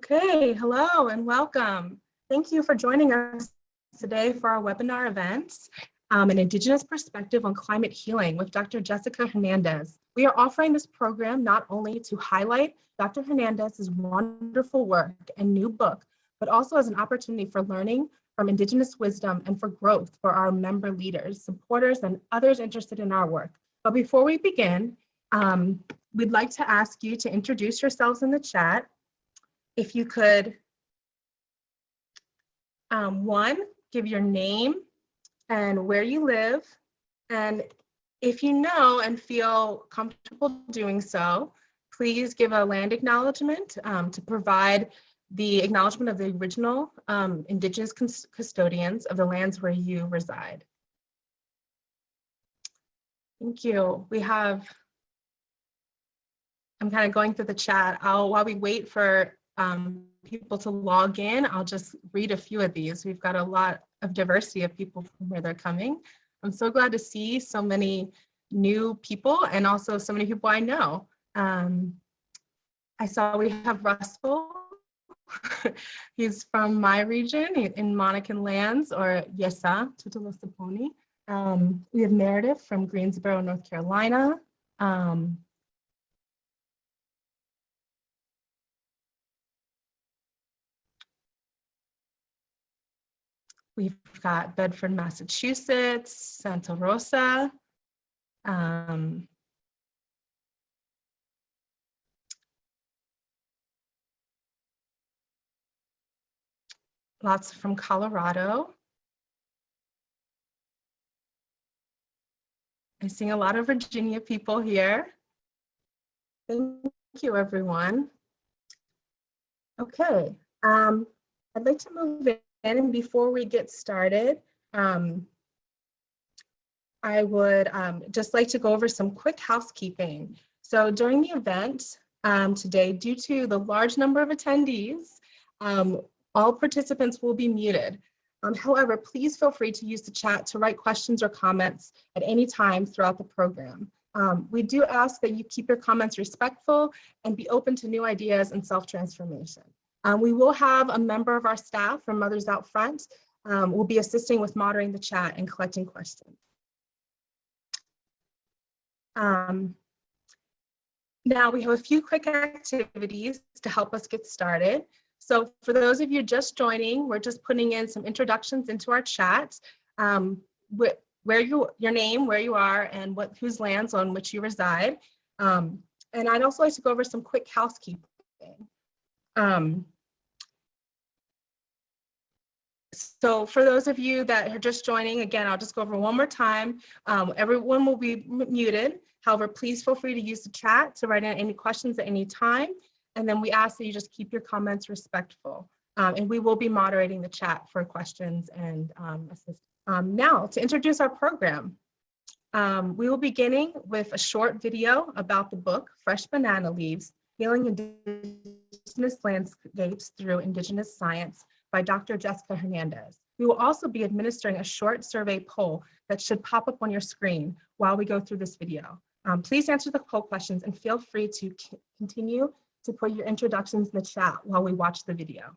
Okay, hello and welcome. Thank you for joining us today for our webinar event, An Indigenous Perspective on Climate Healing with Dr. Jessica Hernandez. We are offering this program not only to highlight Dr. Hernandez's wonderful work and new book, but also as an opportunity for learning from Indigenous wisdom and for growth for our member leaders, supporters, and others interested in our work. But before we begin, we'd like to ask you to introduce yourselves in the chat. If you could, one, give your name and where you live. And if you know and feel comfortable doing so, please give a land acknowledgement to provide the acknowledgement of the original Indigenous custodians of the lands where you reside. Thank you. We have, I'm kind of going through the chat. While we wait for people to log in, I'll just read a few of these. We've got a lot of diversity of people from where they're coming. I'm so glad to see so many new people and also so many people I know. I saw we have Russell. He's from my region in Monacan lands, or Yesa, Tutulusaponi. We have Meredith from Greensboro, North Carolina. We've got Bedford, Massachusetts, Santa Rosa. Lots from Colorado. I'm seeing a lot of Virginia people here. Thank you, everyone. Okay, I'd like to move in, and before we get started, I would just like to go over some quick housekeeping. So during the event today, due to the large number of attendees, all participants will be muted. However, please feel free to use the chat to write questions or comments at any time throughout the program. We do ask that you keep your comments respectful and be open to new ideas and self-transformation. We will have a member of our staff from Mothers Out Front will be assisting with moderating the chat and collecting questions. Now we have a few quick activities to help us get started. So for those of you just joining, we're just putting in some introductions into our chat, where your name, where you are, and whose lands on which you reside. And I'd also like to go over some quick housekeeping. So for those of you that are just joining, again, I'll just go over one more time. Everyone will be muted. However, please feel free to use the chat to write in any questions at any time. And then we ask that you just keep your comments respectful. And we will be moderating the chat for questions and assistance. Now, to introduce our program, we will be beginning with a short video about the book, Fresh Banana Leaves, Healing Indigenous Landscapes Through Indigenous Science by Dr. Jessica Hernandez. We will also be administering a short survey poll that should pop up on your screen while we go through this video. Please answer the poll questions and feel free to continue to put your introductions in the chat while we watch the video.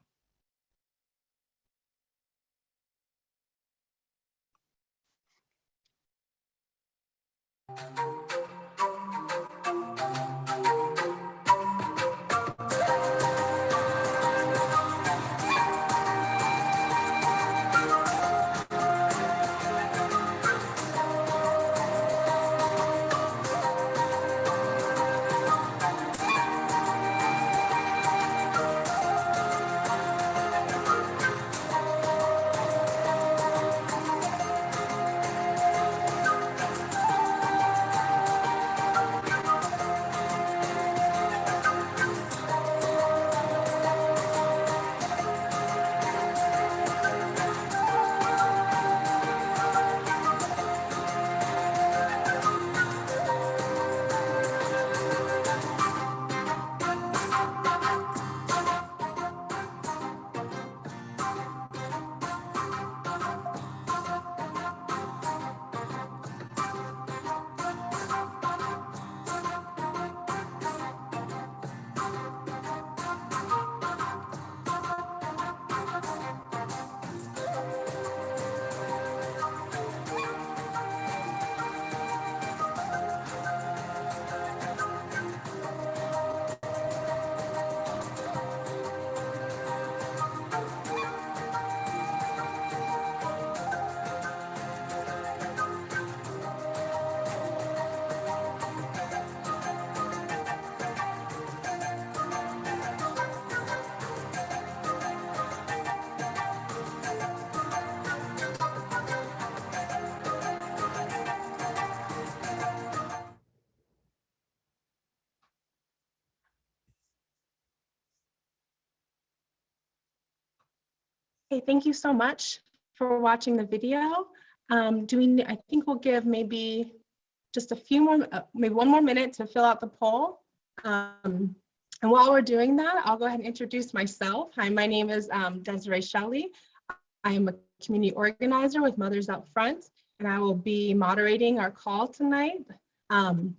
Okay, thank you so much for watching the video. I think we'll give maybe just a few more, maybe one more minute to fill out the poll. And while we're doing that, I'll go ahead and introduce myself. Hi, my name is Desiree Shelley. I am a community organizer with Mothers Out Front, and I will be moderating our call tonight. And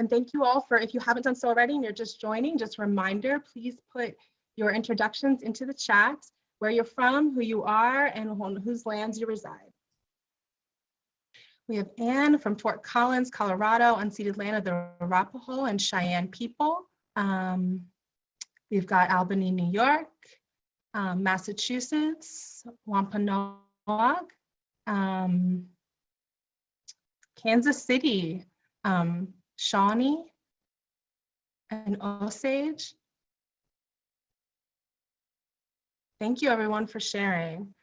thank you all for, if you haven't done so already and you're just joining, just a reminder, please put your introductions into the chat, where you're from, who you are, and on whose lands you reside. We have Anne from Fort Collins, Colorado, unceded land of the Arapaho and Cheyenne people. We've got Albany, New York, Massachusetts, Wampanoag, Kansas City, Shawnee, and Osage. Thank you everyone for sharing.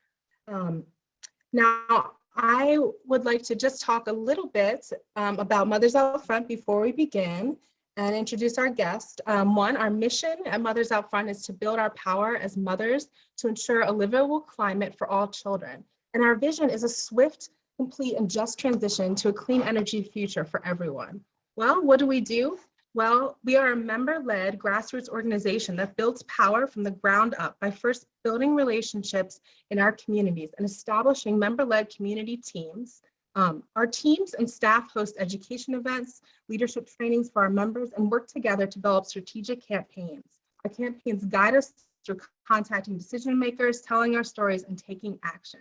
Now, I would like to just talk a little bit about Mothers Out Front before we begin and introduce our guest. One, our mission at Mothers Out Front is to build our power as mothers to ensure a livable climate for all children. And our vision is a swift, complete, and just transition to a clean energy future for everyone. Well, what do? Well, we are a member-led grassroots organization that builds power from the ground up by first building relationships in our communities and establishing member-led community teams. Our teams and staff host education events, leadership trainings for our members, and work together to develop strategic campaigns. Our campaigns guide us through contacting decision makers, telling our stories, and taking action.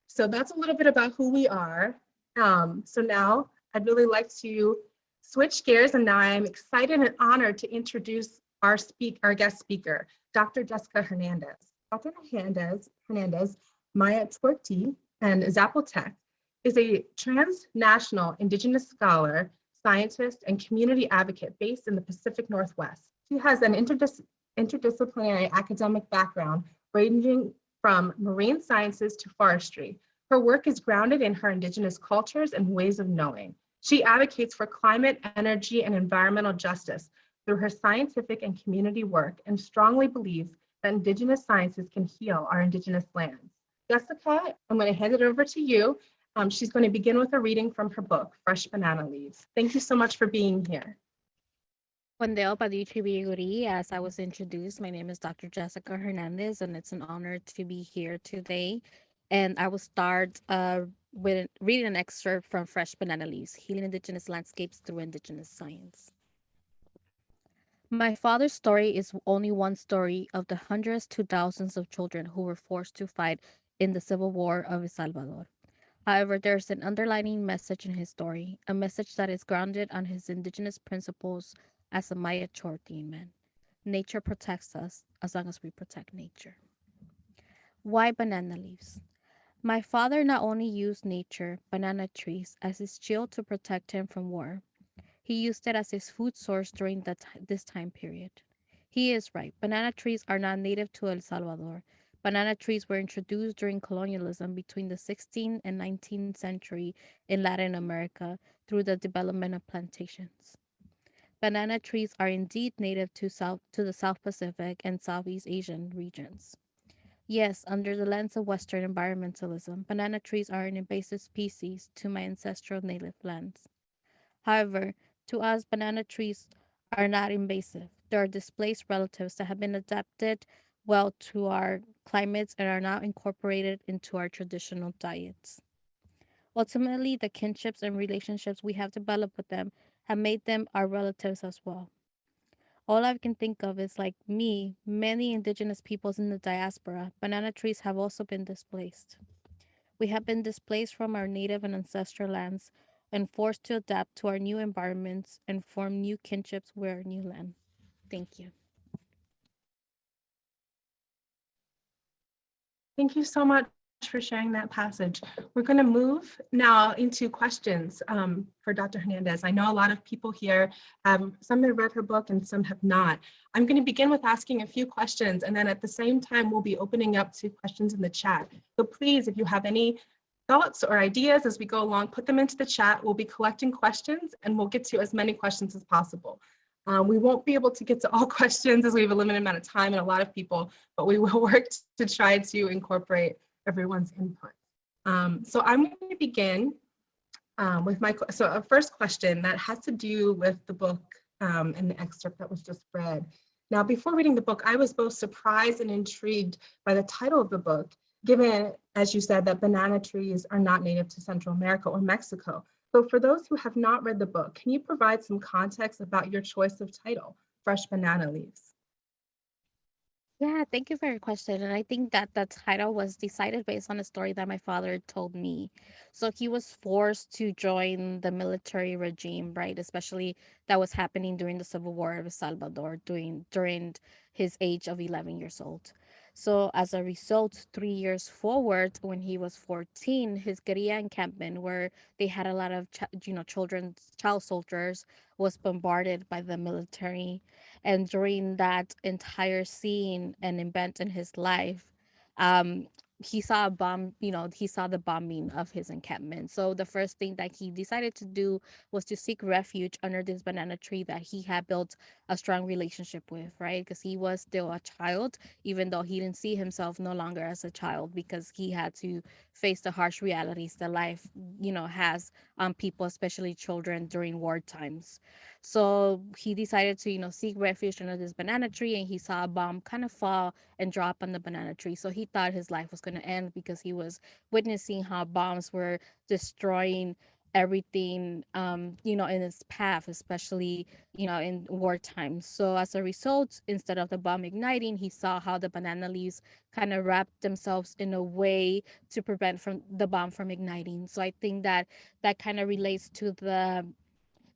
So that's a little bit about who we are. So now I'd really like to switch gears, and now I'm excited and honored to introduce our guest speaker, Dr. Jessica Hernandez. Dr. Hernandez, Maya Twerti, and Zapotec is a transnational Indigenous scholar, scientist, and community advocate based in the Pacific Northwest. She has an interdisciplinary academic background ranging from marine sciences to forestry. Her work is grounded in her Indigenous cultures and ways of knowing. She advocates for climate, energy, and environmental justice through her scientific and community work, and strongly believes that Indigenous sciences can heal our Indigenous lands. Jessica, I'm going to hand it over to you. She's going to begin with a reading from her book, Fresh Banana Leaves. Thank you so much for being here. As I was introduced, my name is Dr. Jessica Hernandez, and it's an honor to be here today. And I will start with reading an excerpt from Fresh Banana Leaves, Healing Indigenous Landscapes Through Indigenous Science. My father's story is only one story of the hundreds to thousands of children who were forced to fight in the Civil War of El Salvador. However, there's an underlying message in his story, a message that is grounded on his indigenous principles as a Maya Chortian man. Nature protects us as long as we protect nature. Why banana leaves? My father not only used nature, banana trees, as his shield to protect him from war, he used it as his food source during this time period. He is right. Banana trees are not native to El Salvador. Banana trees were introduced during colonialism between the 16th and 19th century in Latin America through the development of plantations. Banana trees are indeed native to the South Pacific and Southeast Asian regions. Yes, under the lens of Western environmentalism, banana trees are an invasive species to my ancestral native lands. However, to us, banana trees are not invasive. They are displaced relatives that have been adapted well to our climates and are now incorporated into our traditional diets. Ultimately, the kinships and relationships we have developed with them have made them our relatives as well. All I can think of is like me, many indigenous peoples in the diaspora, banana trees have also been displaced. We have been displaced from our native and ancestral lands and forced to adapt to our new environments and form new kinships with our new land. Thank you. Thank you so much for sharing that passage. We're going to move now into questions for Dr. Hernandez. I know a lot of people here, some have read her book and some have not. I'm going to begin with asking a few questions, and then at the same time, we'll be opening up to questions in the chat. So please, if you have any thoughts or ideas as we go along, put them into the chat. We'll be collecting questions and we'll get to as many questions as possible. We won't be able to get to all questions as we have a limited amount of time and a lot of people, but we will work to try to incorporate everyone's input. So I'm going to begin with so a first question that has to do with the book and the excerpt that was just read. Now, before reading the book, I was both surprised and intrigued by the title of the book, given, as you said, that banana trees are not native to Central America or Mexico. So for those who have not read the book, can you provide some context about your choice of title, Fresh Banana Leaves? Yeah, thank you for your question. And I think that the title was decided based on a story that my father told me. So he was forced to join the military regime, right? Especially that was happening during the Civil War of El Salvador, during his age of 11 years old. So as a result, 3 years forward, when he was 14, his guerrilla encampment, where they had a lot of children's child soldiers, was bombarded by the military. And during that entire scene and event in his life, um, he saw a bomb, he saw the bombing of his encampment. So the first thing that he decided to do was to seek refuge under this banana tree that he had built a strong relationship with, right? Because he was still a child, even though he didn't see himself no longer as a child, because he had to face the harsh realities that life, has on people, especially children during war times. So he decided to, seek refuge under this banana tree, and he saw a bomb kind of fall and drop on the banana tree. So he thought his life was going to end because he was witnessing how bombs were destroying everything, in its path, especially, in wartime. So as a result, instead of the bomb igniting, he saw how the banana leaves kind of wrapped themselves in a way to prevent from the bomb from igniting. So I think that that kind of relates to the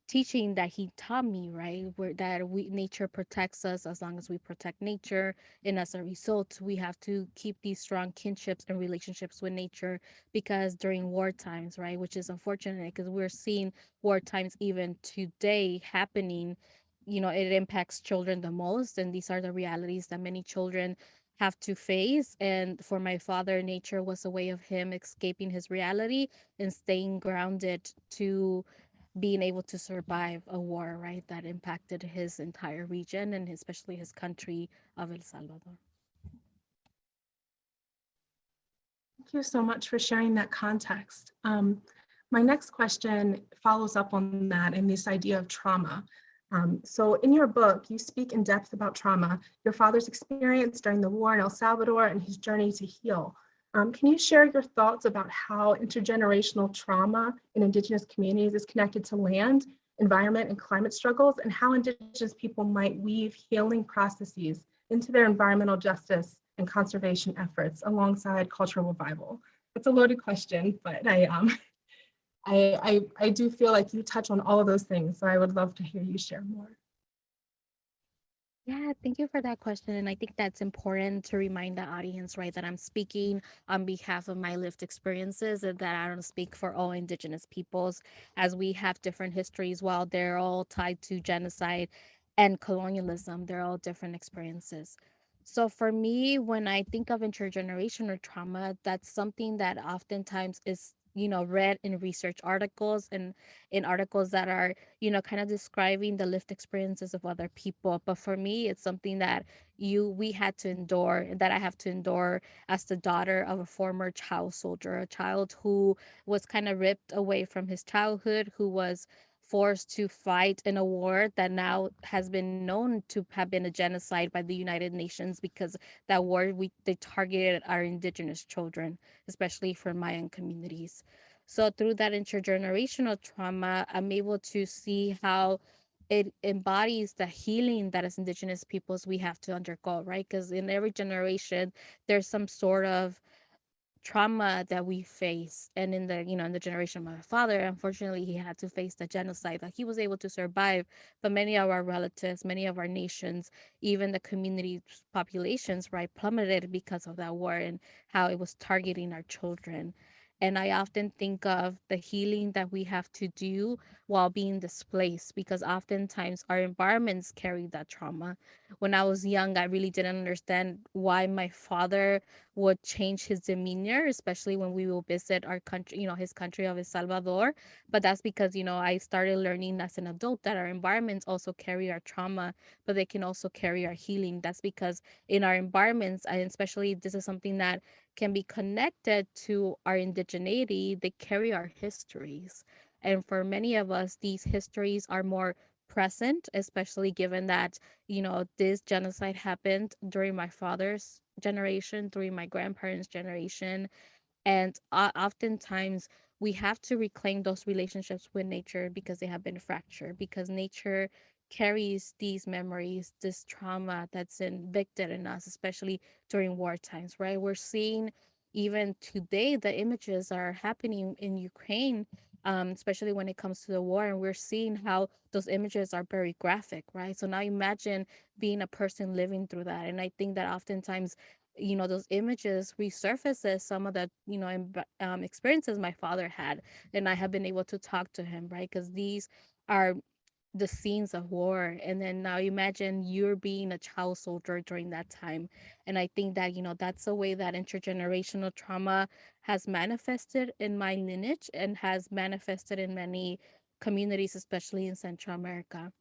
teaching that he taught me, right? Where that we nature protects us as long as we protect nature, and as a result, we have to keep these strong kinships and relationships with nature, because during war times, right, which is unfortunate because we're seeing war times even today happening. It impacts children the most, and these are the realities that many children have to face. And for my father, nature was a way of him escaping his reality and staying grounded to being able to survive a war, right, that impacted his entire region and especially his country of El Salvador. Thank you so much for sharing that context. My next question follows up on that and this idea of trauma. So in your book, you speak in depth about trauma, your father's experience during the war in El Salvador and his journey to heal. Can you share your thoughts about how intergenerational trauma in Indigenous communities is connected to land, environment, and climate struggles, and how Indigenous people might weave healing processes into their environmental justice and conservation efforts alongside cultural revival? It's a loaded question, but I do feel like you touch on all of those things, so I would love to hear you share more. Yeah, thank you for that question. And I think that's important to remind the audience, right, that I'm speaking on behalf of my lived experiences and that I don't speak for all Indigenous peoples, as we have different histories. While they're all tied to genocide and colonialism, they're all different experiences. So for me, when I think of intergenerational trauma, that's something that oftentimes is, read in research articles and in articles that are, kind of describing the lived experiences of other people. But for me, it's something that we had to endure, that I have to endure as the daughter of a former child soldier, a child who was kind of ripped away from his childhood, who was forced to fight in a war that now has been known to have been a genocide by the United Nations, because that war they targeted our indigenous children, especially for Mayan communities. So through that intergenerational trauma, I'm able to see how it embodies the healing that as indigenous peoples we have to undergo, right? Because in every generation, there's some sort of trauma that we face. And in the in the generation of my father, unfortunately, he had to face the genocide that he was able to survive, but many of our relatives, many of our nations, even the community populations, right, plummeted because of that war and how it was targeting our children. And I often think of the healing that we have to do while being displaced, because oftentimes our environments carry that trauma. When I was young, I really didn't understand why my father would change his demeanor, especially when we will visit our country, his country of El Salvador. But that's because, I started learning as an adult that our environments also carry our trauma, but they can also carry our healing. That's because in our environments, and especially this is something that can be connected to our indigeneity, they carry our histories. And for many of us, these histories are more present, especially given that, this genocide happened during my father's generation, during my grandparents' generation, and oftentimes we have to reclaim those relationships with nature because they have been fractured, because nature carries these memories, this trauma that's invicted in us, especially during war times, right? We're seeing even today the images are happening in Ukraine, especially when it comes to the war, and we're seeing how those images are very graphic, right? So now imagine being a person living through that. And I think that oftentimes those images resurfaces some of the experiences my father had, and I have been able to talk to him, right? Because these are the scenes of war, and then now imagine you're being a child soldier during that time. And I think that that's a way that intergenerational trauma has manifested in my lineage and has manifested in many communities, especially in Central America.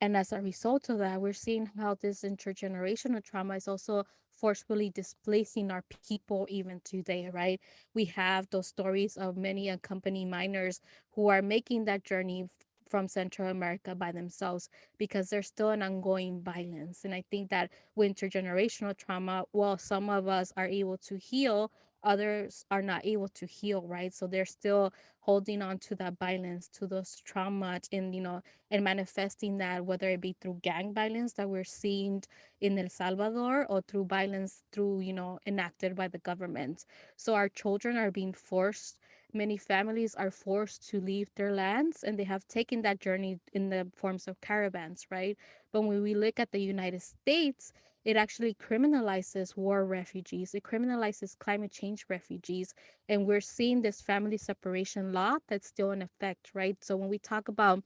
And as a result of that, we're seeing how this intergenerational trauma is also forcefully displacing our people even today, right? We have those stories of many unaccompanied minors who are making that journey from Central America by themselves because there's still an ongoing violence. And I think that with intergenerational trauma, while some of us are able to heal, others are not able to heal, right? So they're still holding on to that violence, to those traumas, and manifesting that, whether it be through gang violence that we're seeing in El Salvador or through violence through, enacted by the government. So our children are being forced. Many families are forced to leave their lands, and they have taken that journey in the forms of caravans, right? But when we look at the United States, it actually criminalizes war refugees. It criminalizes climate change refugees. And we're seeing this family separation law that's still in effect, right? So when we talk about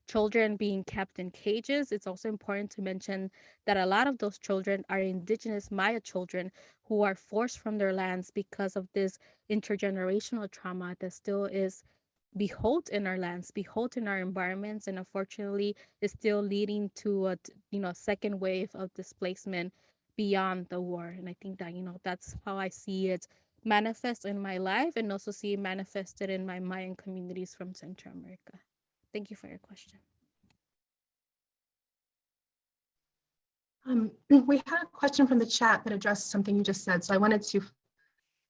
children being kept in cages, it's also important to mention that a lot of those children are indigenous Maya children who are forced from their lands because of this intergenerational trauma that still is behold in our lands, behold in our environments, and unfortunately is still leading to a second wave of displacement beyond the war. And I think that that's how I see it manifest in my life, and also see it manifested in my Mayan communities from Central America. Thank you for your question. We had a question from the chat that addressed something you just said, so I wanted to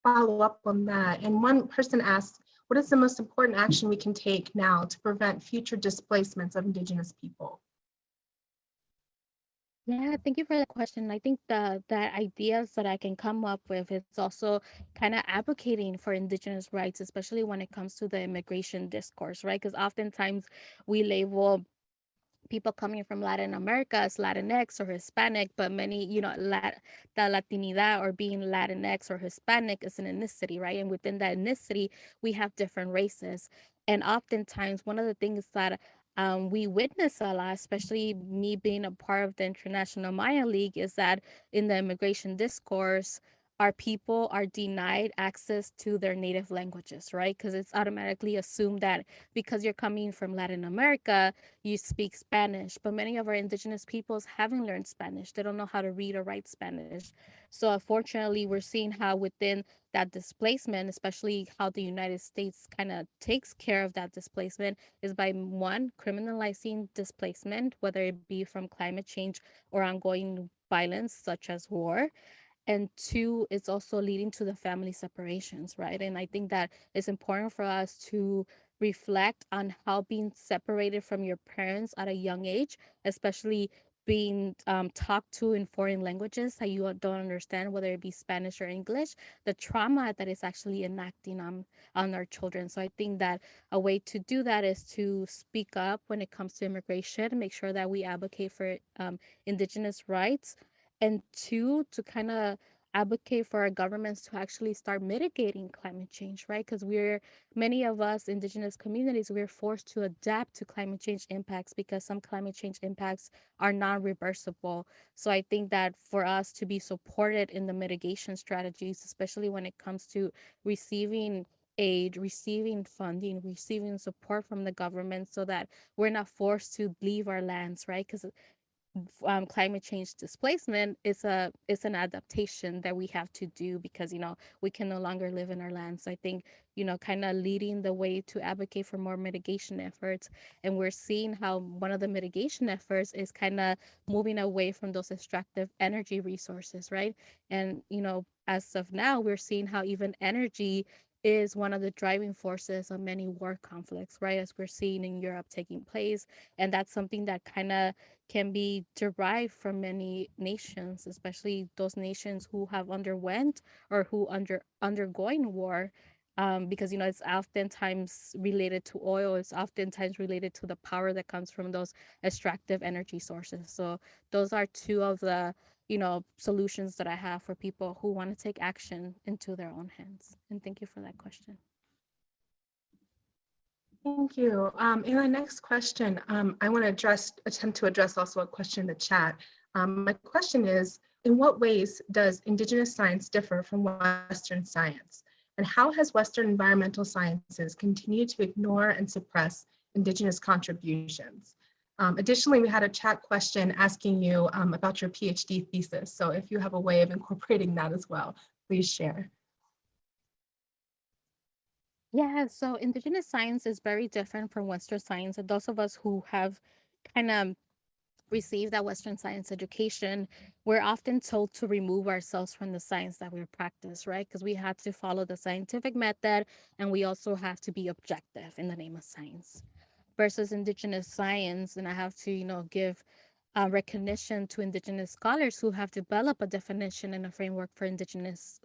follow up on that. And one person asked, what is the most important action we can take now to prevent future displacements of Indigenous people? Yeah, thank you for the question. I think the ideas that I can come up with is also kind of advocating for Indigenous rights, especially when it comes to the immigration discourse, right? Because oftentimes we label people coming from Latin America as Latinx or Hispanic, but many, the Latinidad or being Latinx or Hispanic is an ethnicity, right? And within that ethnicity, we have different races. And oftentimes, one of the things that we witness a lot, especially me being a part of the International Maya League, is that in the immigration discourse, our people are denied access to their native languages, right? Because it's automatically assumed that because you're coming from Latin America, you speak Spanish, but many of our indigenous peoples haven't learned Spanish. They don't know how to read or write Spanish. So unfortunately, we're seeing how within that displacement, especially how the United States kind of takes care of that displacement, is by one, criminalizing displacement, whether it be from climate change or ongoing violence such as war, and two, it's also leading to the family separations, right? And I think that it's important for us to reflect on how being separated from your parents at a young age, especially being talked to in foreign languages that you don't understand, whether it be Spanish or English, the trauma that is actually enacting on our children. So I think that a way to do that is to speak up when it comes to immigration, make sure that we advocate for Indigenous rights, and two, to kind of advocate for our governments to actually start mitigating climate change, right? Because many of us indigenous communities, we're forced to adapt to climate change impacts because some climate change impacts are non-reversible. So I think that for us to be supported in the mitigation strategies, especially when it comes to receiving aid, receiving funding, receiving support from the government so that we're not forced to leave our lands, right? Because climate change displacement is an adaptation that we have to do because we can no longer live in our land. So I think kind of leading the way to advocate for more mitigation efforts, and we're seeing how one of the mitigation efforts is kind of moving away from those extractive energy resources, right? And as of now, we're seeing how even energy is one of the driving forces of many war conflicts, right? As we're seeing in Europe taking place, and that's something that kind of can be derived from many nations, especially those nations who have underwent or who undergoing war. Because it's oftentimes related to oil, it's oftentimes related to the power that comes from those extractive energy sources. So those are two of the solutions that I have for people who want to take action into their own hands. And thank you for that question. Thank you. In the next question, I want to attempt to address also a question in the chat. My question is, in what ways does Indigenous science differ from Western science? And how has Western environmental sciences continued to ignore and suppress Indigenous contributions? Additionally, we had a chat question asking you about your PhD thesis. So if you have a way of incorporating that as well, please share. Yeah, so Indigenous science is very different from Western science. And those of us who have kind of received that Western science education, we're often told to remove ourselves from the science that we practice, right? Because we have to follow the scientific method and we also have to be objective in the name of science. Versus Indigenous science, and I have to, give recognition to Indigenous scholars who have developed a definition and a framework for Indigenous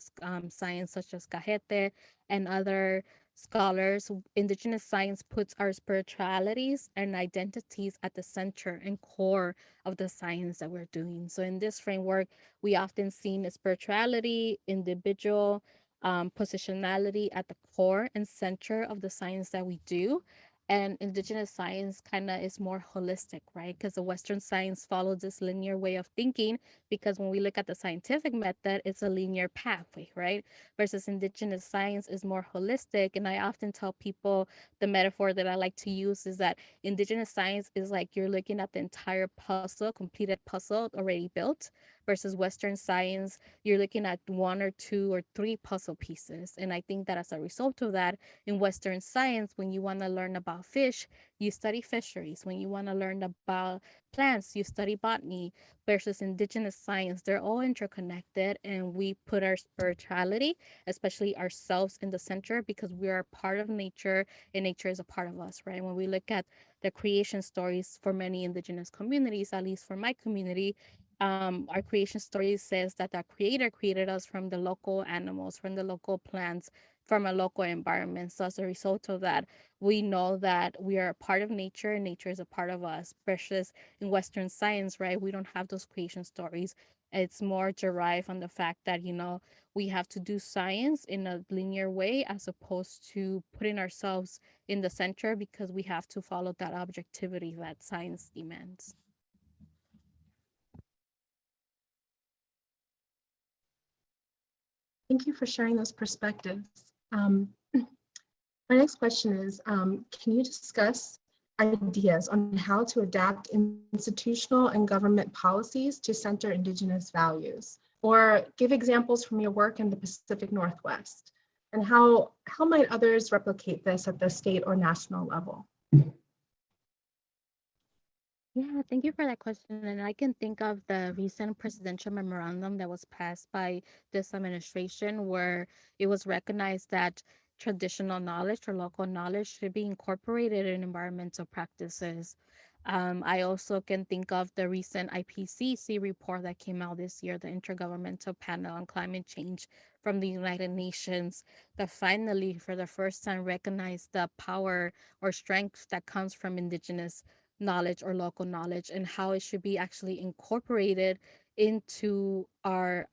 science, such as Cajete and other scholars. Indigenous science puts our spiritualities and identities at the center and core of the science that we're doing. So in this framework, we often see spirituality, individual positionality at the core and center of the science that we do. And Indigenous science kind of is more holistic, right? Because the Western science follows this linear way of thinking, because when we look at the scientific method, it's a linear pathway, right? Versus Indigenous science is more holistic. And I often tell people the metaphor that I like to use is that Indigenous science is like you're looking at the entire puzzle, completed puzzle already built, versus Western science, you're looking at one or two or three puzzle pieces. And I think that as a result of that, in Western science, when you want to learn about fish, you study fisheries. When you want to learn about plants, you study botany. Versus Indigenous science, they're all interconnected, and we put our spirituality, especially ourselves, in the center because we are part of nature and nature is a part of us, right? When we look at the creation stories for many Indigenous communities, at least for my community, our creation story says that the creator created us from the local animals, from the local plants, from a local environment. So as a result of that, we know that we are a part of nature and nature is a part of us. Versus in Western science, right, we don't have those creation stories. It's more derived from the fact that, we have to do science in a linear way as opposed to putting ourselves in the center because we have to follow that objectivity that science demands. Thank you for sharing those perspectives. My next question is, can you discuss ideas on how to adapt institutional and government policies to center Indigenous values? Or give examples from your work in the Pacific Northwest? And how might others replicate this at the state or national level? Yeah, thank you for that question. And I can think of the recent presidential memorandum that was passed by this administration, where it was recognized that traditional knowledge or local knowledge should be incorporated in environmental practices. I also can think of the recent IPCC report that came out this year, the Intergovernmental Panel on Climate Change from the United Nations, that finally, for the first time, recognized the power or strength that comes from Indigenous knowledge or local knowledge and how it should be actually incorporated into our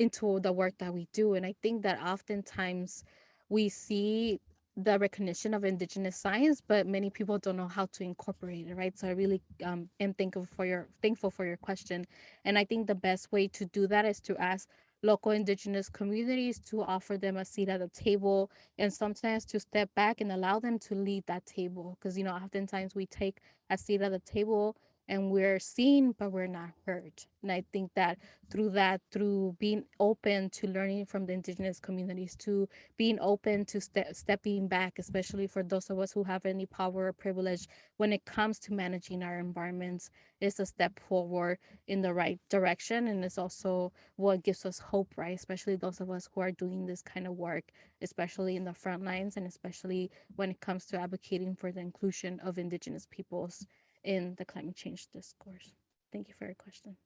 into the work that we do. And I think that oftentimes we see the recognition of indigenous science, but many people don't know how to incorporate it, right? So I really am thankful for your question. And I think the best way to do that is to ask local indigenous communities to offer them a seat at the table, and sometimes to step back and allow them to lead that table. Because, oftentimes we take a seat at the table and we're seen, but we're not heard. And I think that through being open to learning from the indigenous communities, to being open to stepping back, especially for those of us who have any power or privilege when it comes to managing our environments, is a step forward in the right direction. And it's also what gives us hope, right? Especially those of us who are doing this kind of work, especially in the front lines, and especially when it comes to advocating for the inclusion of indigenous peoples in the climate change discourse. Thank you for your question.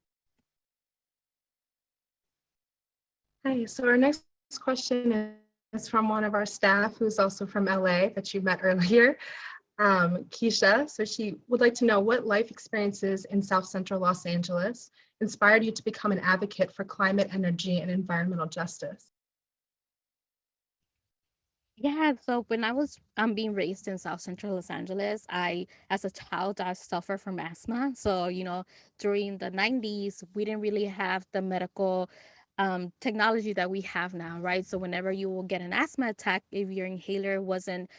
Hi, so our next question is from one of our staff who's also from LA that you met earlier, Keisha. So she would like to know what life experiences in South Central Los Angeles inspired you to become an advocate for climate, energy, and environmental justice. Yeah, so when I was being raised in South Central Los Angeles, as a child, I suffered from asthma. So, during the 90s, we didn't really have the medical technology that we have now, right? So whenever you will get an asthma attack, if your inhaler wasn't,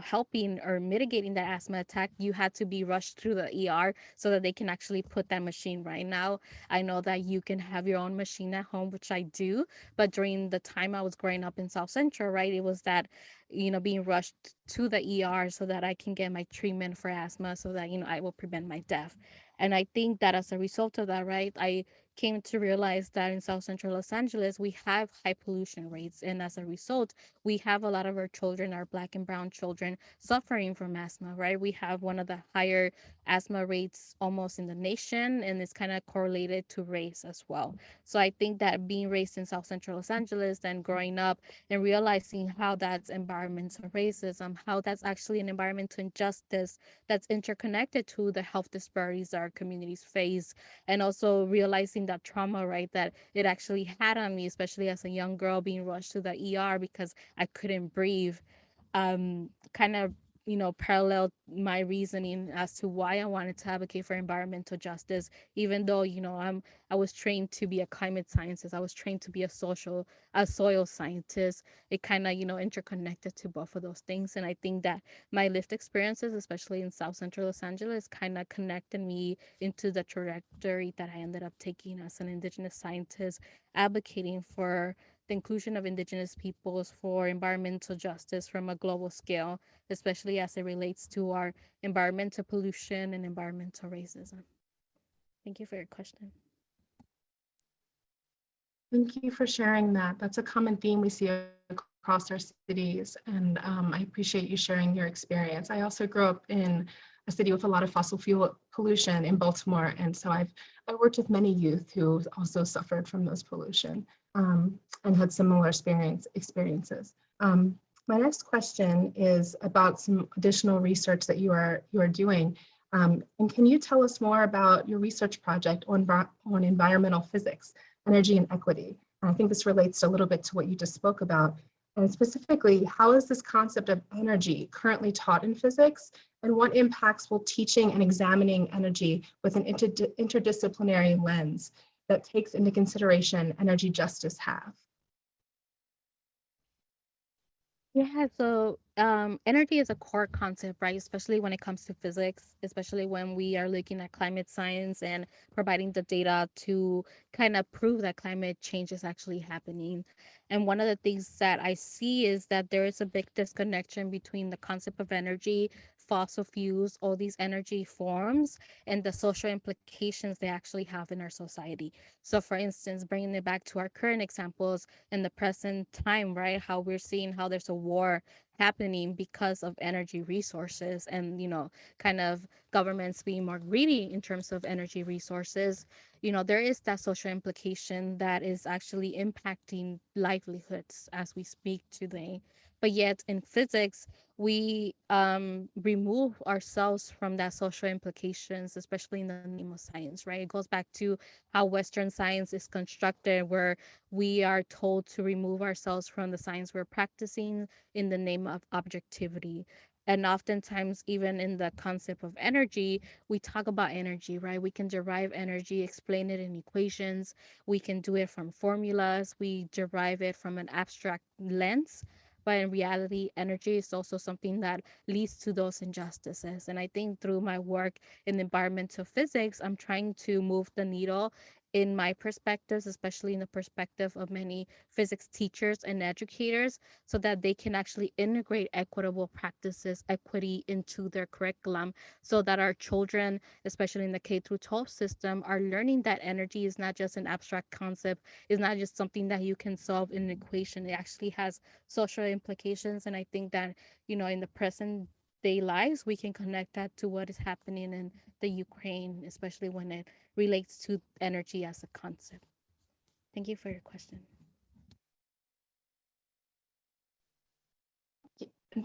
helping or mitigating that asthma attack, you had to be rushed through the ER so that they can actually put that machine right now. I know that you can have your own machine at home, which I do, but during the time I was growing up in South Central, right, it was that, being rushed to the ER so that I can get my treatment for asthma so that, I will prevent my death. And I think that as a result of that, right, I came to realize that in South Central Los Angeles, we have high pollution rates. And as a result, we have a lot of our children, our Black and brown children, suffering from asthma, right? We have one of the higher asthma rates almost in the nation, and it's kind of correlated to race as well. So I think that being raised in South Central Los Angeles and growing up and realizing how that's environmental racism, how that's actually an environmental injustice that's interconnected to the health disparities our communities face, and also realizing that trauma, right, that it actually had on me, especially as a young girl being rushed to the ER because I couldn't breathe, kind of, paralleled my reasoning as to why I wanted to advocate for environmental justice, even though, I was trained to be a climate scientist, I was trained to be a soil scientist. It kind of, interconnected to both of those things. And I think that my lived experiences, especially in South Central Los Angeles, kind of connected me into the trajectory that I ended up taking as an Indigenous scientist, advocating for the inclusion of Indigenous peoples, for environmental justice from a global scale, especially as it relates to our environmental pollution and environmental racism. Thank you for your question. Thank you for sharing that. That's a common theme we see across our cities, and I appreciate you sharing your experience. I also grew up in a city with a lot of fossil fuel pollution in Baltimore, and so I worked with many youth who also suffered from those pollution and had similar experiences. My next question is about some additional research that you are doing. And can you tell us more about your research project on environmental physics, energy and equity? And I think this relates a little bit to what you just spoke about. And specifically, how is this concept of energy currently taught in physics? And what impacts will teaching and examining energy with an interdisciplinary lens that takes into consideration energy justice have? Yeah, so energy is a core concept, right? Especially when it comes to physics, especially when we are looking at climate science and providing the data to kind of prove that climate change is actually happening. And one of the things that I see is that there is a big disconnection between the concept of energy, fossil fuels, all these energy forms, and the social implications they actually have in our society. So, for instance, bringing it back to our current examples, in the present time, right? How we're seeing how there's a war happening because of energy resources, and, kind of governments being more greedy in terms of energy resources. There is that social implication that is actually impacting livelihoods as we speak today. But yet in physics, we remove ourselves from that social implications, especially in the name of science, right? It goes back to how Western science is constructed, where we are told to remove ourselves from the science we're practicing in the name of objectivity. And oftentimes, even in the concept of energy, we talk about energy, right? We can derive energy, explain it in equations. We can do it from formulas. We derive it from an abstract lens. But in reality, energy is also something that leads to those injustices. And I think through my work in environmental physics, I'm trying to move the needle in my perspectives, especially in the perspective of many physics teachers and educators, so that they can actually integrate equitable practices, equity into their curriculum, so that our children, especially in the K through 12 system, are learning that energy is not just an abstract concept, is not just something that you can solve in an equation. It actually has social implications. And I think that, in the present day lives, we can connect that to what is happening in the Ukraine, especially when it relates to energy as a concept. Thank you for your question.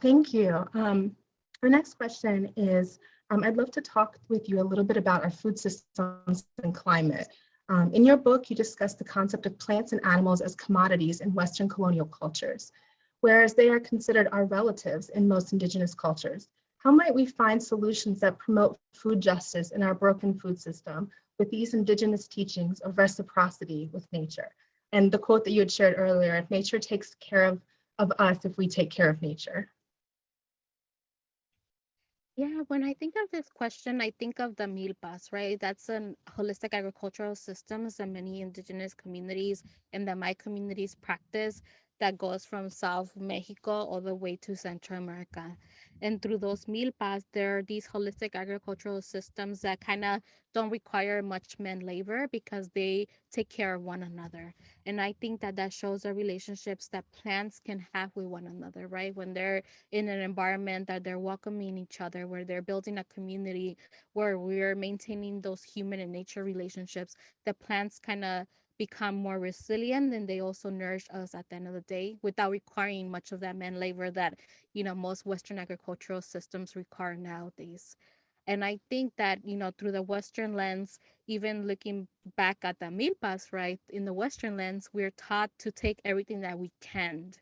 Thank you. Our next question is, I'd love to talk with you a little bit about our food systems and climate. In your book, you discuss the concept of plants and animals as commodities in Western colonial cultures, whereas they are considered our relatives in most Indigenous cultures. How might we find solutions that promote food justice in our broken food system with these Indigenous teachings of reciprocity with nature? And the quote that you had shared earlier, if nature takes care of us if we take care of nature. Yeah, when I think of this question, I think of the milpas, right? That's an holistic agricultural systems that many indigenous communities and that my communities practice, that goes from South Mexico all the way to Central America. And through those milpas, there are these holistic agricultural systems that kind of don't require much man labor because they take care of one another. And I think that that shows the relationships that plants can have with one another, right? When they're in an environment that they're welcoming each other, where they're building a community, where we're maintaining those human and nature relationships, the plants kind of become more resilient, and they also nourish us at the end of the day without requiring much of that man labor that most Western agricultural systems require nowadays. And I think that, through the Western lens, even looking back at the milpas, right, in the Western lens, we're taught to take everything that we can,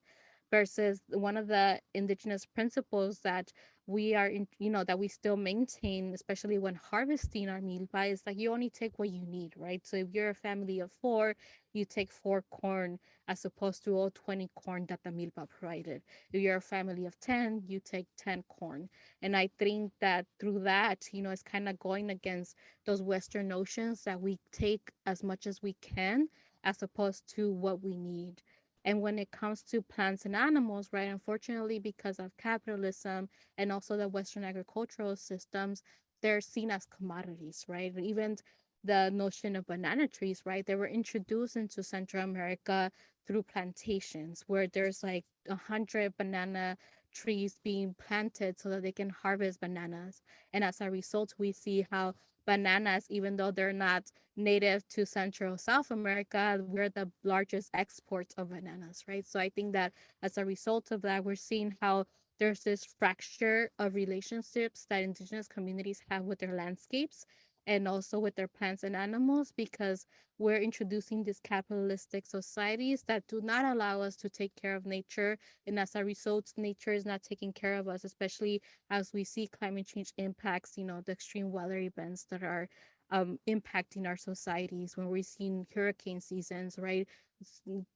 versus one of the indigenous principles that we are in, that we still maintain, especially when harvesting our milpa, is like you only take what you need, right? So if you're a family of four, you take 4 corn as opposed to all 20 corn that the milpa provided. If you're a family of 10, you take 10 corn. And I think that through that, it's kind of going against those Western notions that we take as much as we can as opposed to what we need. And when it comes to plants and animals, right, unfortunately, because of capitalism and also the Western agricultural systems, they're seen as commodities, right? Even the notion of banana trees, right? They were introduced into Central America through plantations where there's like 100 banana trees being planted so that they can harvest bananas. And as a result, we see how bananas, even though they're not native to Central South America, we're the largest exports of bananas, right? So I think that as a result of that, we're seeing how there's this fracture of relationships that indigenous communities have with their landscapes and also with their plants and animals, because we're introducing these capitalistic societies that do not allow us to take care of nature. And as a result, nature is not taking care of us, especially as we see climate change impacts, the extreme weather events that are impacting our societies, when we're seeing hurricane seasons, right?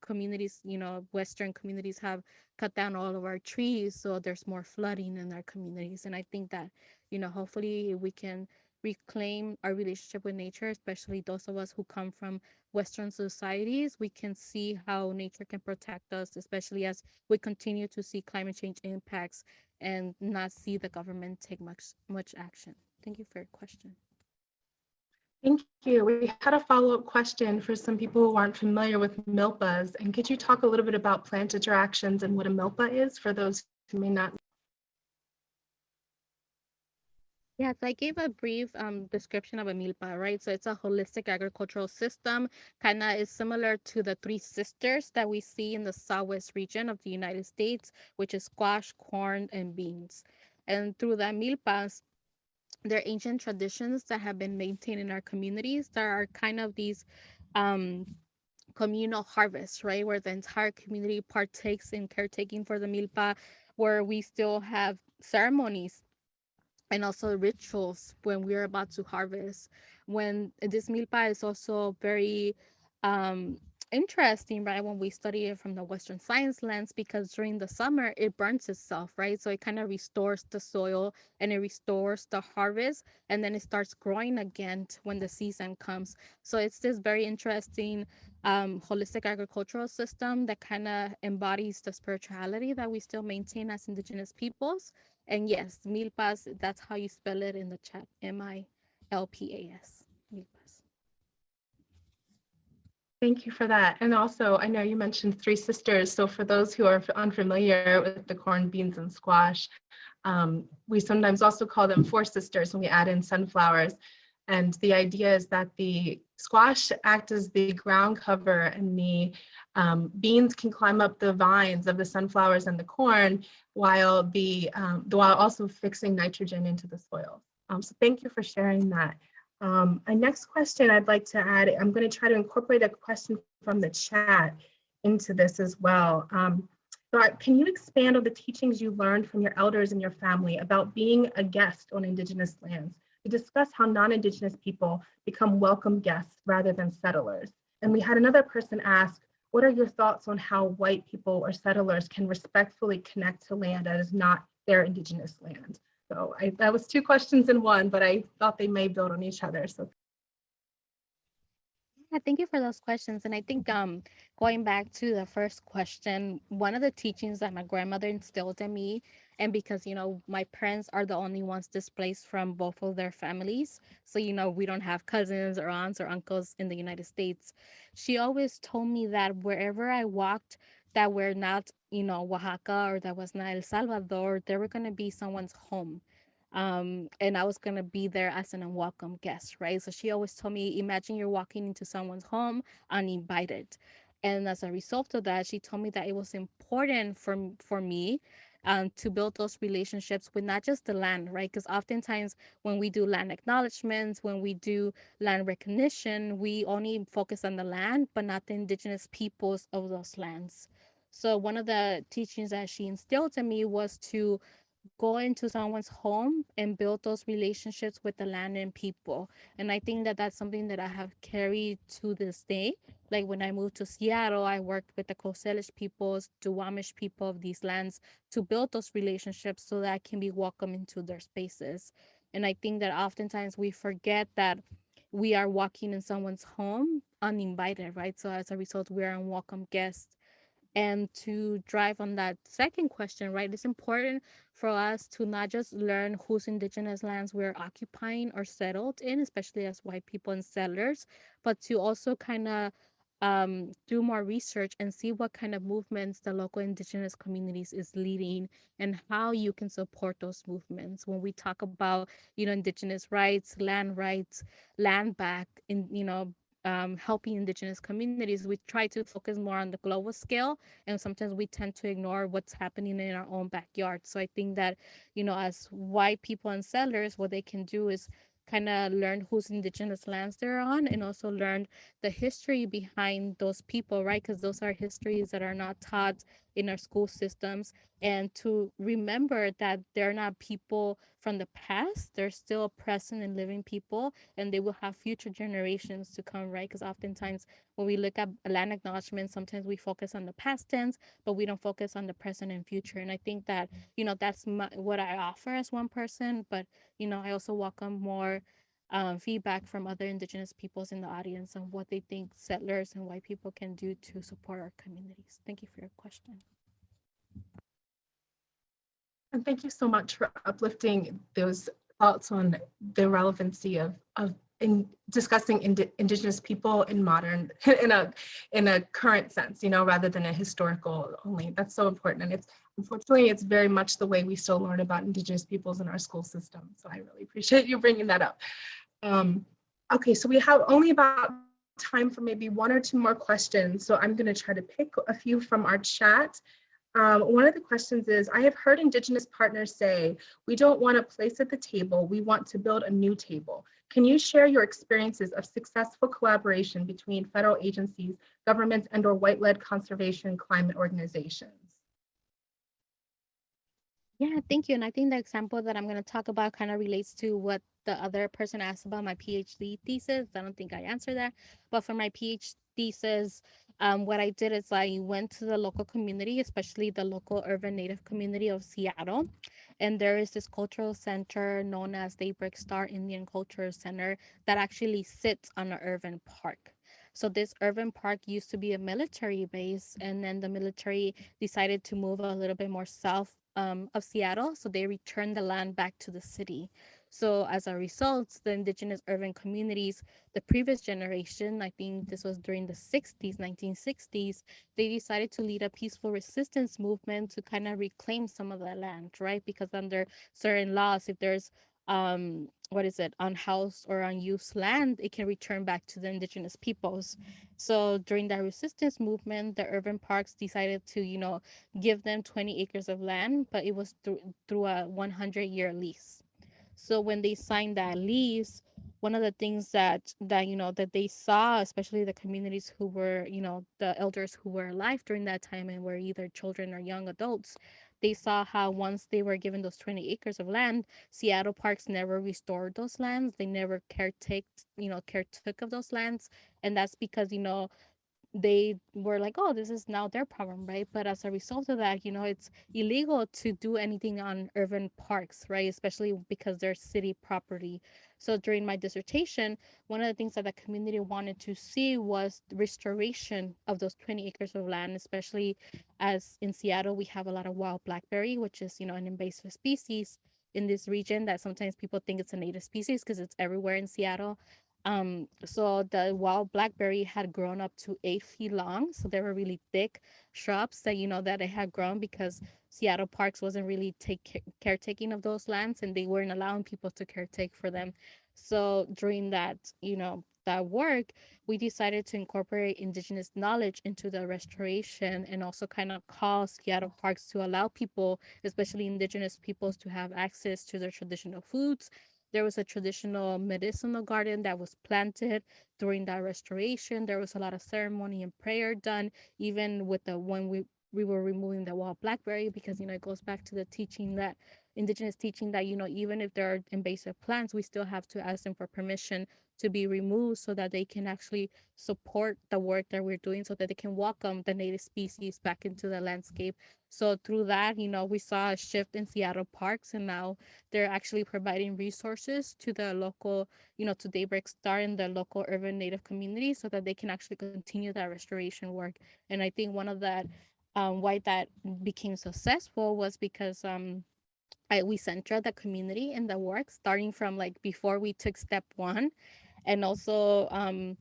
Communities, Western communities have cut down all of our trees, so there's more flooding in our communities. And I think that, hopefully we can reclaim our relationship with nature, especially those of us who come from Western societies. We can see how nature can protect us, especially as we continue to see climate change impacts and not see the government take much action. Thank you for your question. Thank you. We had a follow-up question for some people who aren't familiar with milpas. And could you talk a little bit about plant interactions and what a milpa is for those who may not? Yeah, so I gave a brief description of a milpa, right? So it's a holistic agricultural system, kind of is similar to the three sisters that we see in the southwest region of the United States, which is squash, corn, and beans. And through the milpas, there are ancient traditions that have been maintained in our communities. There are kind of these um, communal harvests, right, where the entire community partakes in caretaking for the milpa, where we still have ceremonies and also rituals when we're about to harvest. When this milpa is also very um, interesting, right? When we study it from the Western science lens, because during the summer it burns itself, right? So it kind of restores the soil and it restores the harvest, and then it starts growing again when the season comes. So it's this very interesting holistic agricultural system that kind of embodies the spirituality that we still maintain as indigenous peoples. And yes, milpas, that's how you spell it in the chat. Milpas. Milpas. Thank you for that. And also, I know you mentioned three sisters. So for those who are unfamiliar with the corn, beans, and squash, we sometimes also call them four sisters when we add in sunflowers. And the idea is that the squash act as the ground cover, and the beans can climb up the vines of the sunflowers and the corn, while also fixing nitrogen into the soil. So thank you for sharing that. A next question I'd like to add, I'm going to try to incorporate a question from the chat into this as well. Can you expand on the teachings you learned from your elders and your family about being a guest on Indigenous lands, to discuss how non-Indigenous people become welcome guests rather than settlers? And we had another person ask, what are your thoughts on how white people or settlers can respectfully connect to land that is not their Indigenous land? So that was two questions in one, but I thought they may build on each other. So Yeah, thank you for those questions. And I think going back to the first question, one of the teachings that my grandmother instilled in me, and because my parents are the only ones displaced from both of their families, so we don't have cousins or aunts or uncles in the United States. She always told me that wherever I walked that were not, Oaxaca, or that was not El Salvador, there were gonna be someone's home. And I was gonna be there as an unwelcome guest, right? So she always told me, imagine you're walking into someone's home uninvited. And as a result of that, she told me that it was important for me to build those relationships with not just the land, right? Because oftentimes when we do land acknowledgments, when we do land recognition, we only focus on the land, but not the indigenous peoples of those lands. So one of the teachings that she instilled in me was to go into someone's home and build those relationships with the land and people. And I think that that's something that I have carried to this day. Like when I moved to Seattle, I worked with the Coast Salish peoples, Duwamish people of these lands to build those relationships so that I can be welcome into their spaces. And I think that oftentimes we forget that we are walking in someone's home uninvited, right? So as a result, we are unwelcome guests. And to drive on that second question, right, it's important for us to not just learn whose indigenous lands we're occupying or settled in, especially as white people and settlers, but to also kind of do more research and see what kind of movements the local indigenous communities is leading and how you can support those movements. When we talk about, indigenous rights, land back, in helping indigenous communities, we try to focus more on the global scale, and sometimes we tend to ignore what's happening in our own backyard. So I think that, as white people and settlers, what they can do is kind of learn whose indigenous lands they're on, and also learn the history behind those people, right? Because those are histories that are not taught in our school systems. And to remember that they're not people from the past, they're still present and living people, and they will have future generations to come, right? Because oftentimes when we look at land acknowledgement, sometimes we focus on the past tense, but we don't focus on the present and future. And I think that, that's what I offer as one person, but, I also welcome more feedback from other indigenous peoples in the audience on what they think settlers and white people can do to support our communities. Thank you for your question. and thank you so much for uplifting those thoughts on the relevancy of in discussing Indigenous people in modern, in a current sense, rather than a historical only. That's so important. And unfortunately, it's very much the way we still learn about Indigenous peoples in our school system. So I really appreciate you bringing that up. Okay, so we have only about time for maybe one or two more questions. So I'm going to try to pick a few from our chat. One of the questions is, I have heard Indigenous partners say, we don't want a place at the table, we want to build a new table. Can you share your experiences of successful collaboration between federal agencies, governments, and/or white-led conservation climate organizations? Yeah, thank you. And I think the example that I'm going to talk about kind of relates to what the other person asked about my PhD thesis. I don't think I answered that. But for my PhD thesis, what I did is I went to the local community, especially the local urban native community of Seattle. And there is this cultural center known as Daybreak Star Indian Culture Center that actually sits on an urban park. So this urban park used to be a military base, and then the military decided to move a little bit more south of Seattle. So they returned the land back to the city. So as a result, the indigenous urban communities, the previous generation, I think this was during the 60s, 1960s, they decided to lead a peaceful resistance movement to kind of reclaim some of the land, right? Because under certain laws, if there's what is it, unhoused or unused land, it can return back to the indigenous peoples. So during that resistance movement, the urban parks decided to, give them 20 acres of land, but it was through a 100-year lease. So when they signed that lease, one of the things that they saw, especially the communities who were, the elders who were alive during that time and were either children or young adults, they saw how once they were given those 20 acres of land, Seattle Parks never restored those lands. They never caretook of those lands. And that's because, they were like, oh, this is now their problem, right? But as a result of that, it's illegal to do anything on urban parks, right? Especially because they're city property. So during my dissertation, one of the things that the community wanted to see was the restoration of those 20 acres of land, especially as in Seattle, we have a lot of wild blackberry, which is, an invasive species in this region that sometimes people think it's a native species because it's everywhere in Seattle. So the wild blackberry had grown up to 8 feet long. So they were really thick shrubs that, that they had grown because Seattle Parks wasn't really caretaking of those lands, and they weren't allowing people to caretake for them. So during that, that work, we decided to incorporate indigenous knowledge into the restoration and also kind of call Seattle Parks to allow people, especially indigenous peoples, to have access to their traditional foods. There was a traditional medicinal garden that was planted during that restoration. There was a lot of ceremony and prayer done, even with the when we were removing the wild blackberry, because it goes back to the teaching that indigenous teaching that even if there are invasive plants, we still have to ask them for permission to be removed so that they can actually support the work that we're doing, so that they can welcome the native species back into the landscape. So through that, we saw a shift in Seattle Parks, and now they're actually providing resources to the local, to Daybreak Star and the local urban native community so that they can actually continue that restoration work. And I think one of that, why that became successful was because we centered the community in the work, starting from like before we took step one, and also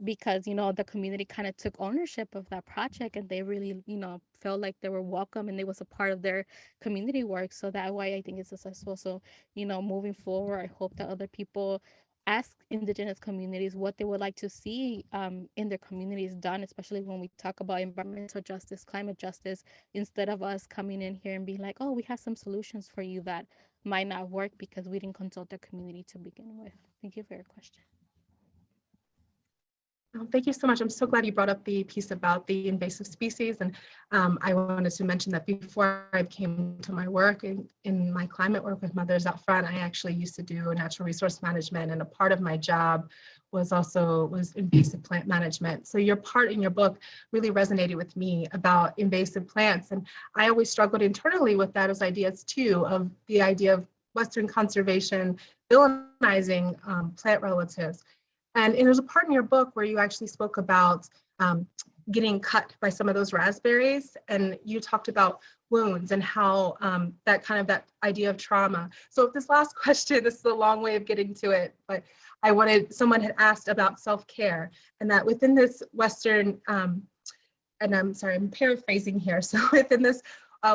because the community kind of took ownership of that project, and they really felt like they were welcome and it was a part of their community work. So that why I think it's successful. So moving forward, I hope that other people ask indigenous communities what they would like to see in their communities done, especially when we talk about environmental justice, climate justice, instead of us coming in here and being like, oh, we have some solutions for you that might not work because we didn't consult the community to begin with. Thank you for your question. Thank you so much. I'm so glad you brought up the piece about the invasive species. And I wanted to mention that before I came to my work in my climate work with Mothers Out Front, I actually used to do natural resource management. And a part of my job was invasive plant management. So your part in your book really resonated with me about invasive plants. And I always struggled internally with those ideas too, of the idea of Western conservation villainizing plant relatives. And there's a part in your book where you actually spoke about getting cut by some of those raspberries, and you talked about wounds and how that idea of trauma. So this last question, this is a long way of getting to it, but someone had asked about self-care, and that within this Western, and I'm sorry, I'm paraphrasing here. So within this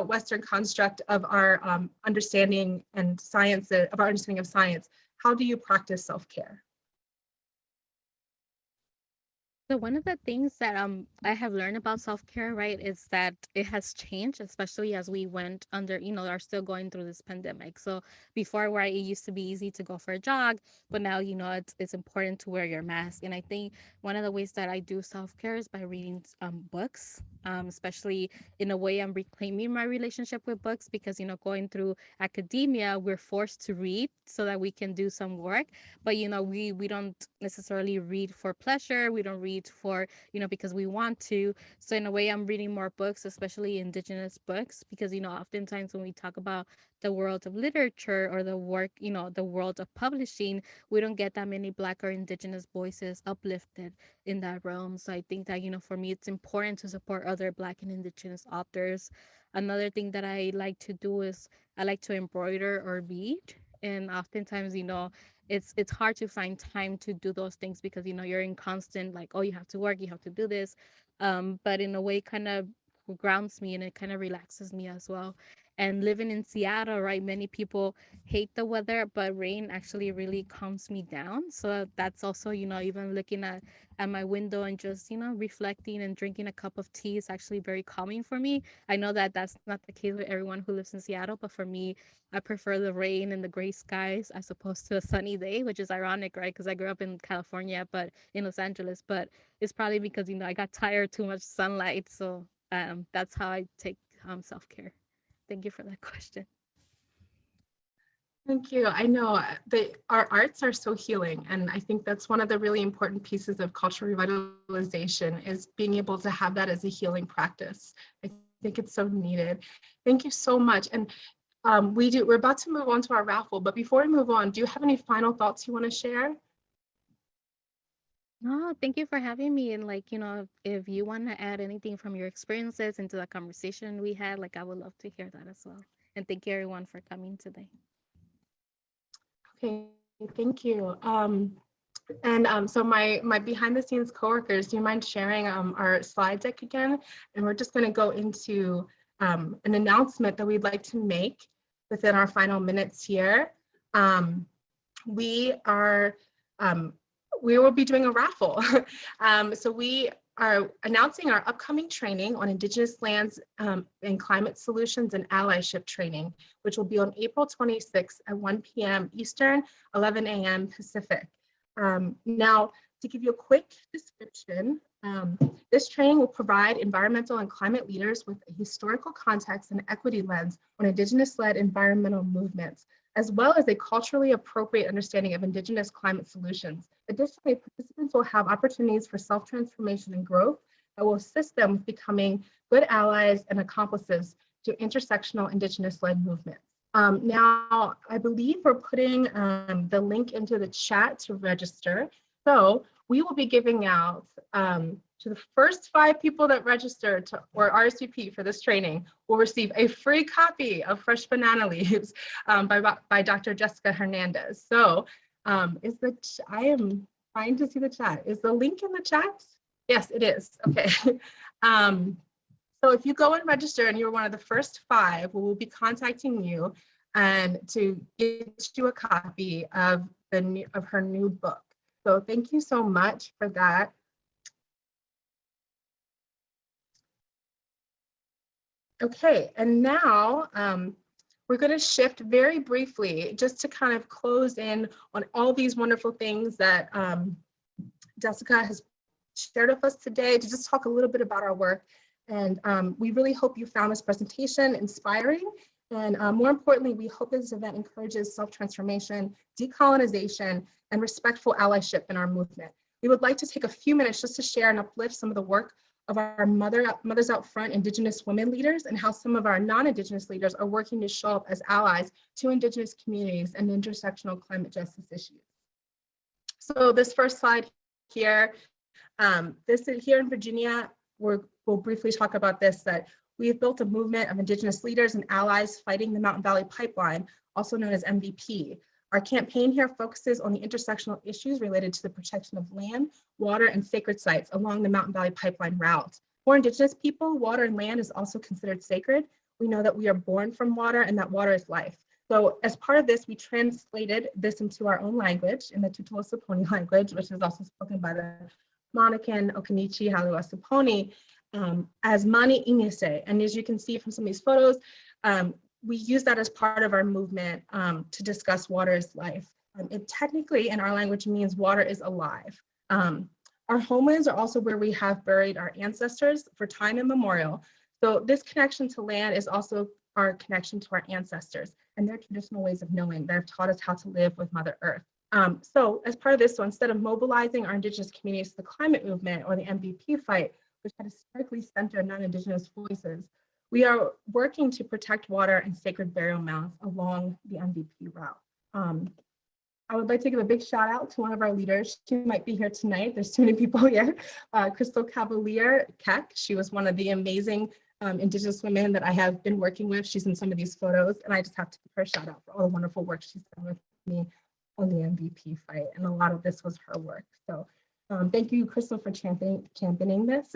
Western construct of our understanding and science, of our understanding of science, how do you practice self-care? So one of the things that I have learned about self-care, right, is that it has changed, especially as we went under, are still going through this pandemic. So before, where it used to be easy to go for a jog, but now it's important to wear your mask. And I think one of the ways that I do self-care is by reading books. Especially in a way, I'm reclaiming my relationship with books because going through academia, we're forced to read so that we can do some work. But we don't necessarily read for pleasure. We don't read for because we want to. So in a way, I'm reading more books, especially indigenous books, because oftentimes when we talk about the world of literature or the work, the world of publishing, we don't get that many Black or indigenous voices uplifted in that realm. So I think that for me, it's important to support other Black and indigenous authors. Another thing that I like to do is I like to embroider or read. And oftentimes, it's hard to find time to do those things because you're in constant, like, oh, you have to work, you have to do this, but in a way kind of grounds me and it kind of relaxes me as well. And living in Seattle, right, many people hate the weather, but rain actually really calms me down. So that's also even looking at my window and just reflecting and drinking a cup of tea is actually very calming for me. I know that that's not the case with everyone who lives in Seattle, but for me, I prefer the rain and the gray skies as opposed to a sunny day, which is ironic, right? Because I grew up in California, but in Los Angeles, but it's probably because I got tired too much sunlight. So that's how I take self care. Thank you for that question. Thank you. I know that our arts are so healing, and I think that's one of the really important pieces of cultural revitalization is being able to have that as a healing practice. I think it's so needed. Thank you so much. And we're about to move on to our raffle, but before we move on, do you have any final thoughts you want to share? No, thank you for having me. And like, if you want to add anything from your experiences into the conversation we had, like I would love to hear that as well. And thank you everyone for coming today. Okay, thank you. So my behind the scenes coworkers, do you mind sharing our slide deck again? And we're just going to go into an announcement that we'd like to make within our final minutes here. We are we will be doing a raffle. So we are announcing our upcoming training on Indigenous lands and climate solutions and allyship training, which will be on April 26th at 1 p.m. Eastern, 11 a.m. Pacific. Now, to give you a quick description, this training will provide environmental and climate leaders with a historical context and equity lens on Indigenous-led environmental movements, as well as a culturally appropriate understanding of Indigenous climate solutions. Additionally, participants will have opportunities for self-transformation and growth that will assist them with becoming good allies and accomplices to intersectional Indigenous-led movements. Now, I believe we're putting the link into the chat to register. So we will be giving out to the first 5 people that register or RSVP for this training will receive a free copy of Fresh Banana Leaves by Dr. Jessica Hernandez. So I am trying to see the chat. Is the link in the chat? Yes, it is. Okay. So if you go and register and you're one of the first 5, we will be contacting you and to get you a copy of her new book. So thank you so much for that. Okay, and now we're going to shift very briefly just to kind of close in on all these wonderful things that Jessica has shared with us today, to just talk a little bit about our work. And we really hope you found this presentation inspiring. And more importantly, we hope this event encourages self-transformation, decolonization, and respectful allyship in our movement. We would like to take a few minutes just to share and uplift some of the work of our Mothers Out Front Indigenous women leaders, and how some of our non-Indigenous leaders are working to show up as allies to Indigenous communities and intersectional climate justice issues. So this first slide here, this is here in Virginia, we'll briefly talk about this, that we have built a movement of Indigenous leaders and allies fighting the Mountain Valley Pipeline, also known as MVP. Our campaign here focuses on the intersectional issues related to the protection of land, water, and sacred sites along the Mountain Valley Pipeline route. For Indigenous people, water and land is also considered sacred. We know that we are born from water and that water is life. So as part of this, we translated this into our own language, in the Tutola Saponi language, which is also spoken by the Monacan, Okinichi, Haliwa Saponi, as Mani Inese. And as you can see from some of these photos, we use that as part of our movement to discuss water is life. It technically in our language means water is alive. Our homelands are also where we have buried our ancestors for time immemorial. So this connection to land is also our connection to our ancestors and their traditional ways of knowing that have taught us how to live with Mother Earth. So as part of this, so instead of mobilizing our Indigenous communities to the climate movement or the MVP fight, which had historically centered non-Indigenous voices, we are working to protect water and sacred burial mounds along the MVP route. I would like to give a big shout out to one of our leaders. She might be here tonight. There's too many people here. Crystal Cavalier Keck. She was one of the amazing Indigenous women that I have been working with. She's in some of these photos, and I just have to give her a shout out for all the wonderful work she's done with me on the MVP fight. And a lot of this was her work. So thank you, Crystal, for championing this.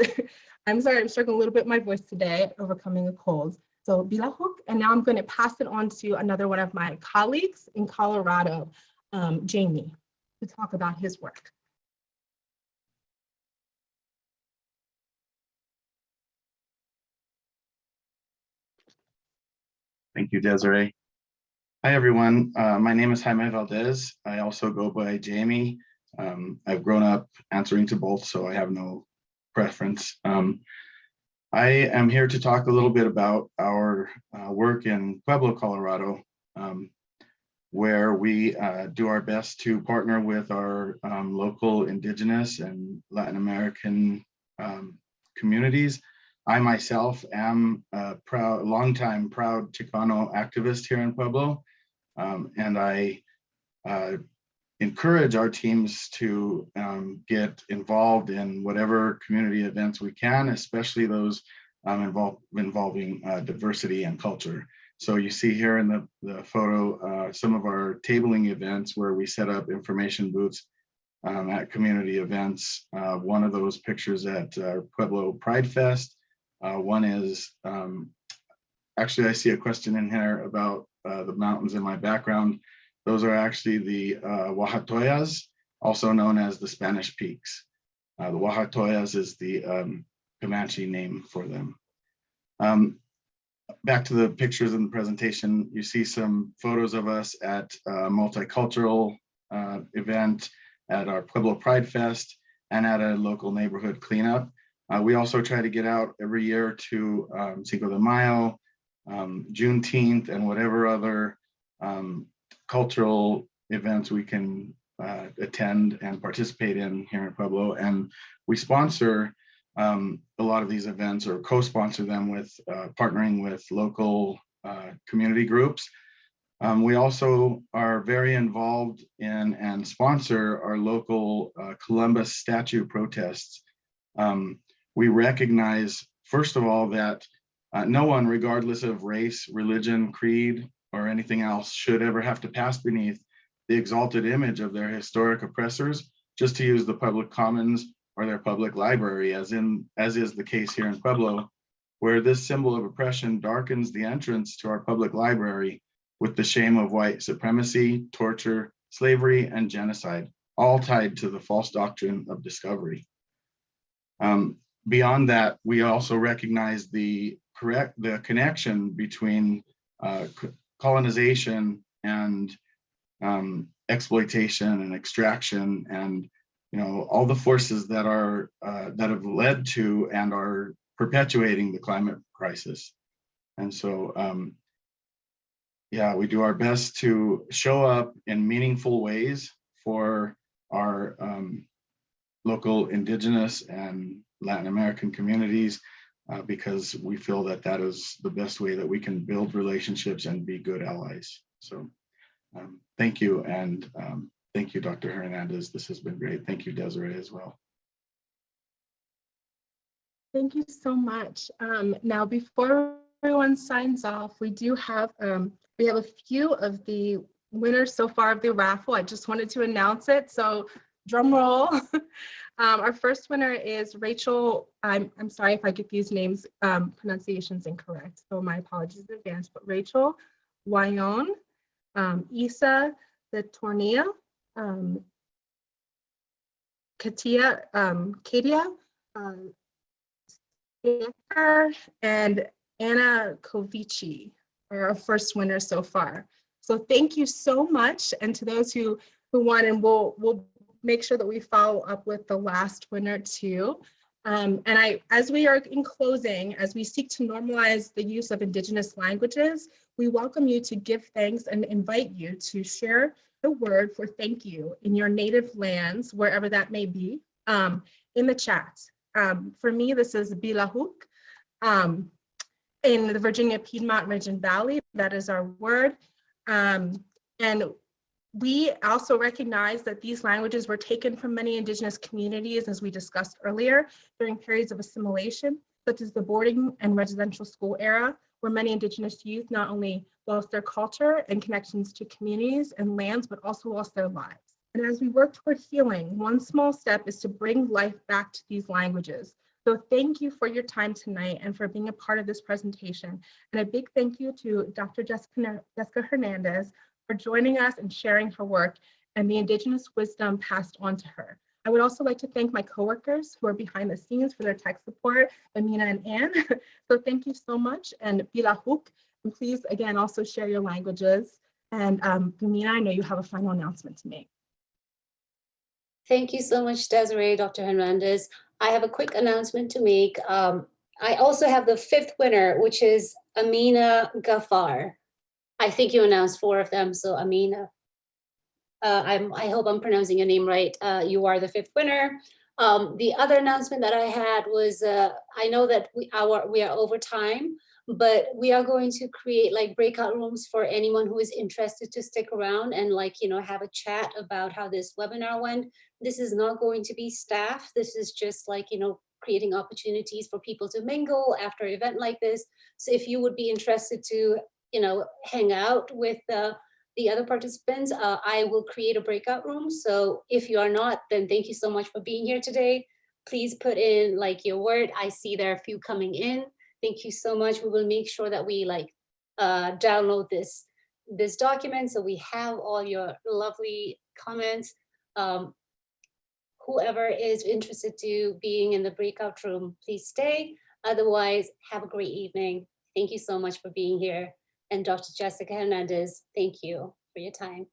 I'm sorry, I'm struggling a little bit with my voice today, overcoming a cold. So Bilahuk, and now I'm going to pass it on to another one of my colleagues in Colorado, Jamie, to talk about his work. Thank you, Desiree. Hi, everyone. My name is Jaime Valdez. I also go by Jamie. I've grown up answering to both, so I have no preference. I am here to talk a little bit about our work in Pueblo, Colorado, where we do our best to partner with our local Indigenous and Latin American communities. I myself am a longtime proud Chicano activist here in Pueblo, and I encourage our teams to get involved in whatever community events we can, especially those involving diversity and culture. So you see here in the photo some of our tabling events where we set up information booths at community events. One of those pictures at Pueblo Pride Fest. One is, actually I see a question in here about the mountains in my background. Those are actually the Oaxatoyas, also known as the Spanish Peaks. The Oaxatoyas is the Comanche name for them. Back to the pictures in the presentation, you see some photos of us at a multicultural event, at our Pueblo Pride Fest, and at a local neighborhood cleanup. We also try to get out every year to Cinco de Mayo, Juneteenth, and whatever other cultural events we can attend and participate in here in Pueblo. And we sponsor a lot of these events, or co-sponsor them with partnering with local community groups. We also are very involved in and sponsor our local Columbus statue protests. We recognize, first of all, that no one, regardless of race, religion, creed, or anything else, should ever have to pass beneath the exalted image of their historic oppressors just to use the public commons or their public library, as is the case here in Pueblo, where this symbol of oppression darkens the entrance to our public library with the shame of white supremacy, torture, slavery, and genocide, all tied to the false doctrine of discovery. Beyond that, we also recognize the connection between colonization and exploitation and extraction, and all the forces that are that have led to and are perpetuating the climate crisis. And so, yeah, we do our best to show up in meaningful ways for our local Indigenous and Latin American communities, because we feel that that is the best way that we can build relationships and be good allies. So thank you, and thank you, Dr. Hernandez. This has been great. Thank you, Desiree, as well. Thank you so much. Now, before everyone signs off, we do have we have a few of the winner so far of the raffle. I just wanted to announce it, so drum roll. Our first winner is Rachel. I'm sorry if I get these names pronunciations incorrect, so my apologies in advance, but Rachel Wayon, Isa the Tornea, Katia, and Anna Kovici are our first winners so far. So thank you so much. And to those who won, and we'll make sure that we follow up with the last winner too. As we are in closing, as we seek to normalize the use of Indigenous languages, we welcome you to give thanks and invite you to share the word for thank you in your native lands, wherever that may be, in the chat. For me, this is Bilahuk. In the Virginia Piedmont Region Valley, that is our word. And we also recognize that these languages were taken from many Indigenous communities, as we discussed earlier, during periods of assimilation, such as the boarding and residential school era, where many Indigenous youth not only lost their culture and connections to communities and lands, but also lost their lives. And as we work toward healing, one small step is to bring life back to these languages. So thank you for your time tonight and for being a part of this presentation. And a big thank you to Dr. Jessica Hernandez for joining us and sharing her work and the Indigenous wisdom passed on to her. I would also like to thank my coworkers who are behind the scenes for their tech support, Amina and Anne. So thank you so much, and Bilahuk, and please again also share your languages. And Amina, I know you have a final announcement to make. Thank you so much, Desiree, Dr. Hernandez. I have a quick announcement to make. I also have the 5th winner, which is Amina Ghaffar. I think you announced 4 of them, so Amina. I hope I'm pronouncing your name right. You are the 5th winner. The other announcement that I had was, I know that we are over time, but we are going to create like breakout rooms for anyone who is interested to stick around and have a chat about how this webinar went. This is not going to be staff. This is just creating opportunities for people to mingle after an event like this. So if you would be interested to, hang out with the other participants, I will create a breakout room. So if you are not, then thank you so much for being here today. Please put in your word. I see there are a few coming in. Thank you so much. We will make sure that we download this document so we have all your lovely comments. Whoever is interested to being in the breakout room, please stay. Otherwise, have a great evening. Thank you so much for being here. And Dr. Jessica Hernandez, thank you for your time.